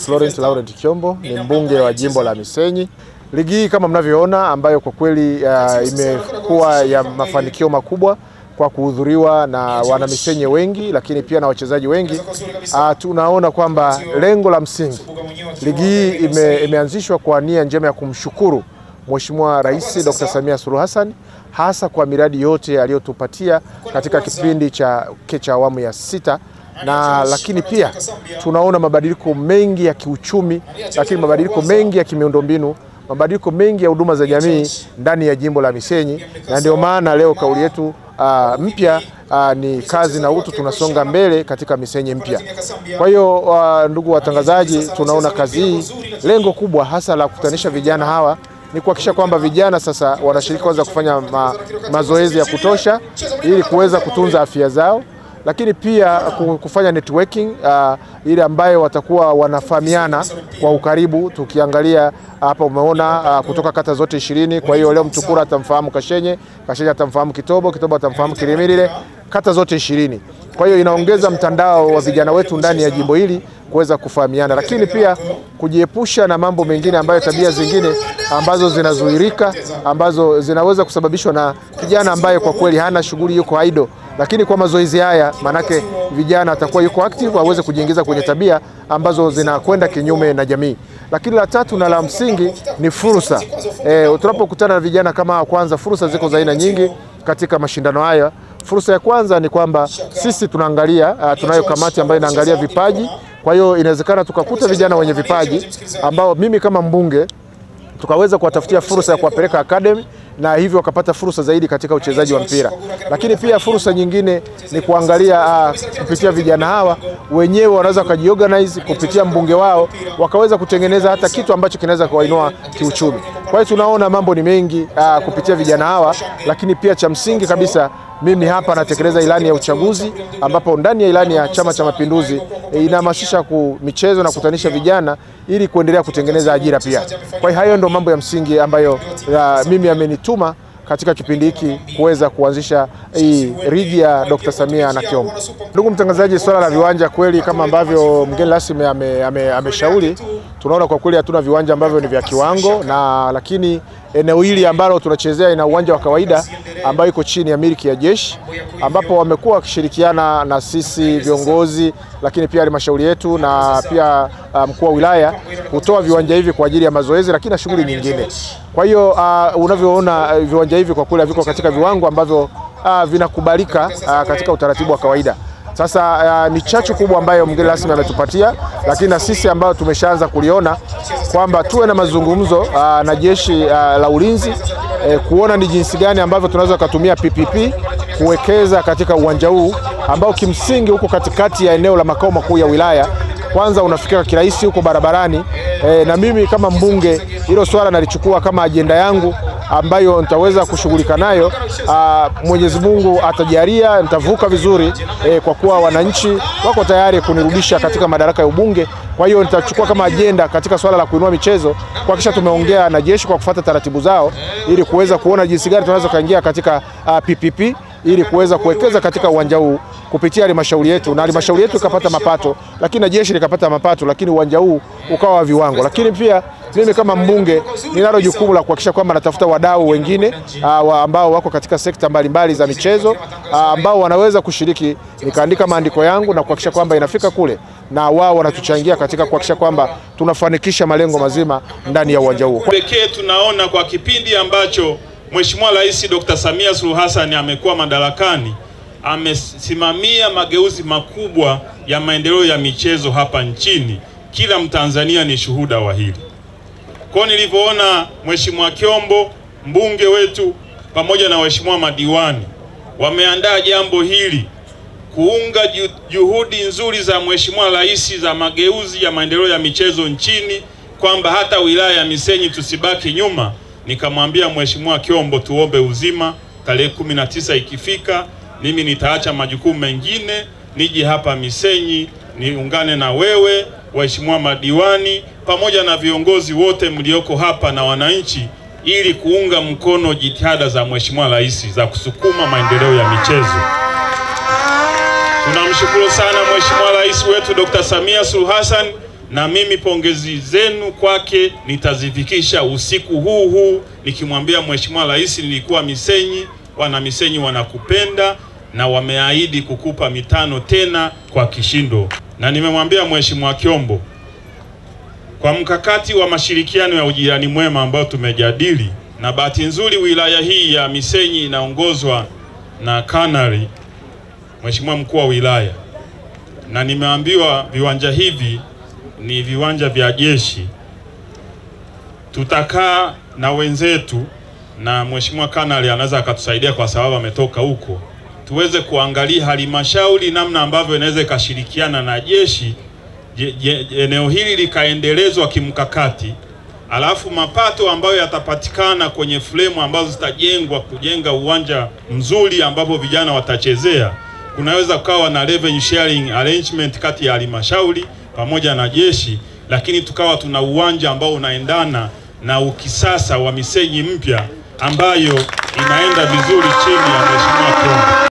Laurent Kiombo ni mbunge wa jimbo la Misenyi. Ligi hii kama mnavyoona ambayo kwa kweli imekuwa ya mafanikio makubwa kwa kuhudhuriwa na wana Misenyi wengi, lakini pia na wachezaji wengi. Tunaona kwamba lengo la msingi ligi hii imeanzishwa kwa nia njema ya kumshukuru Mheshimiwa Rais Dr. Samia Suluhu Hassan hasa kwa miradi yote aliyotupatia katika kipindi cha awamu ya 6, na lakini pia tunaona mabadiliko mengi ya kiuchumi, lakini mabadiliko mengi ya kimiundombinu, mabadiliko mengi ya huduma za jamii ndani ya jimbo la Misenyi, na ndio maana leo kauli yetu mpya ni kazi na utu, tunasonga mbele katika Misenyi mpya. Kwa hiyo ndugu watangazaji, tunaona kazi hii lengo kubwa hasa la kukutanisha vijana hawa ni kuhakikisha kwamba vijana sasa wanashiriki kwanza kufanya mazoezi ya kutosha ili kuweza kutunza afya zao, lakini pia kufanya networking ile ambayo watakuwa wanafahamiana kwa ukaribu. Tukiangalia hapa umeona kutoka kata zote 20, kwa hiyo leo Mtukura atamfahamu Kashenye, Kashenye atamfahamu Kitobo, Kitobo atamfahamu Kilimirire, kata zote 20. Kwa hiyo inaongeza mtandao wa vijana wetu ndani ya jimbo hili kuweza kufahamiana, lakini pia kujiepusha na mambo mengine ambayo tabia zingine ambazo zinazuirika, ambazo zinaweza kusababishwa na kijana ambaye kwa kweli hana shughuli, yuko idle. Lakini kwa mazoezi haya manake vijana atakuwa yuko active, aweze kujiingiza kwenye tabia ambazo zinakwenda kinyume na jamii. Lakini la tatu na la msingi ni fursa. Tunapokutana na vijana kama kwanza, fursa ziko za aina nyingi katika mashindano haya. Fursa ya kwanza ni kwamba sisi tunaangalia, tunayo kamati ambayo inaangalia vipaji. Kwa hiyo inawezekana tukakuta vijana wenye vipaji ambao mimi kama mbunge tukaweza kuwatafutia fursa ya kuwapeleka academy, na hivyo wakapata fursa zaidi katika uchezaji wa mpira. Lakini pia fursa nyingine ni kuangalia kupitia vijana hawa wenyewe wanaweza kujiorganize kupitia mbunge wao, wakaweza kutengeneza hata kitu ambacho kinaweza kuwainua kiuchumi. Kwa hiyo tunaona mambo ni mengi kupitia vijana hawa, lakini pia cha msingi kabisa mimi hapa natekeleza ilani ya uchaguzi, ambapo ndani ya ilani ya Chama cha Mapinduzi inahamasisha michezo na kutanisha vijana ili kuendelea kutengeneza ajira pia. Kwa hiyo hayo ndio mambo ya msingi ambayo mimi amenituma katika kipindi hiki kuweza kuanzisha hii ligi ya Dr. Samia na Kiombo. Ndugu mtangazaji, swala la viwanja kweli kama ambavyo mgeni rasmi ameshauri, tunaona kwa kweli hatuna viwanja ambavyo ni vya kiwango, na lakini eneo hili ambalo tunachezea ina uwanja wa kawaida ambao iko chini ya miliki ya jeshi, ambapo wamekuwa wakishirikiana na sisi viongozi, lakini pia halmashauri yetu na pia mkuu wa wilaya kutoa viwanja hivi kwa ajili ya mazoezi, lakini na shughuli nyingine. Kwa hiyo unavyoona viwanja hivi kwa kweli viko katika viwango ambavyo vinakubalika katika utaratibu wa kawaida. Sasa ni chachu kubwa ambayo mgeni rasmi ametupatia, lakini na sisi ambao tumeshaanza kuliona kwamba tuwe na mazungumzo na jeshi la ulinzi kuona ni jinsi gani ambavyo tunaweza kutumia PPP kuwekeza katika uwanja huu ambao kimsingi huko katikati ya eneo la makao makuu ya wilaya. Kwanza unafikika kirahisi huko barabarani, na mimi kama mbunge hilo swala nalichukua kama ajenda yangu ambayo nitaweza kushughulika nayo. Mwenyezi Mungu atajalia nitavuka vizuri, kwa kuwa wananchi wako tayari kunirudisha katika madaraka ya ubunge. Kwa hiyo nitachukua kama ajenda katika swala la kuinua michezo, kuhakikisha tumeongea na jeshi kwa kufuata taratibu zao ili kuweza kuona jinsi gani tunaweza kaingia katika PPP ili kuweza kuwekeza katika uwanja huu kupitia halmashauri yetu, na halmashauri yetu ikapata mapato, lakini na jeshi likapata mapato, lakini uwanja huu ukawa wa viwango. Lakini pia mimi kama mbunge ninalo jukumu la kuhakikisha kwamba natafuta wadau wengine ambao wako katika sekta mbalimbali za michezo ambao wanaweza kushiriki, nikaandika maandiko yangu na kuhakikisha kwamba inafika kule na wao wanatuchangia katika kuhakikisha kwamba tunafanikisha malengo mazima ndani ya uwanja huo. Pekee tunaona kwa kipindi ambacho Mheshimiwa Rais Dr. Samia Suluhu Hassan amekuwa madarakani, amesimamia mageuzi makubwa ya maendeleo ya michezo hapa nchini. Kila Mtanzania ni shuhuda wa hili. Kwa nilivyoona Mheshimiwa Kiombo mbunge wetu pamoja na waheshimiwa madiwani wameandaa jambo hili kuunga juhudi nzuri za Mheshimiwa Rais za mageuzi ya maendeleo ya michezo nchini, kwamba hata wilaya ya Misenyi tusibaki nyuma. Nikamwambia Mheshimiwa Kiombo tuombe uzima, tarehe 19 ikifika mimi nitaacha majukumu mengine nije hapa Misenyi niungane na wewe, waheshimiwa madiwani pamoja na viongozi wote mlioko hapa na wananchi, ili kuunga mkono jitihada za Mheshimiwa Rais za kusukuma maendeleo ya michezo. Tunamshukuru sana Mheshimiwa Rais wetu Dr. Samia Suluhu Hassan na mimi pongezi zenu kwake nitazifikisha usiku huu, nikimwambia Mheshimiwa Rais nilikuwa Misenyi, wana Misenyi wanakupenda na wameahidi kukupa mitano tena kwa kishindo. Na nimemwambia Mheshimiwa Kyombo, kwa mkakati wa mashirikiano ya ujirani mwema ambao tumejadili, na bahati nzuri wilaya hii ya Misenyi inaongozwa na Kanali Mheshimiwa mkuu wa wilaya, na nimeambiwa viwanja hivi ni viwanja vya jeshi. Tutakaa na wenzetu, na Mheshimiwa Kanali anaweza akatusaidia kwa sababu ametoka huko, tuweze kuangalia halmashauri namna ambavyo inaweza ikashirikiana na jeshi, eneo hili likaendelezwa kimkakati, alafu mapato ambayo yatapatikana kwenye fremu ambazo zitajengwa kujenga uwanja mzuri ambapo vijana watachezea, kunaweza kukawa na revenue sharing arrangement kati ya halmashauri pamoja na jeshi, lakini tukawa tuna uwanja ambao unaendana na ukisasa wa Misenyi mpya ambayo inaenda vizuri chini ya Mheshimiwa Kyombo.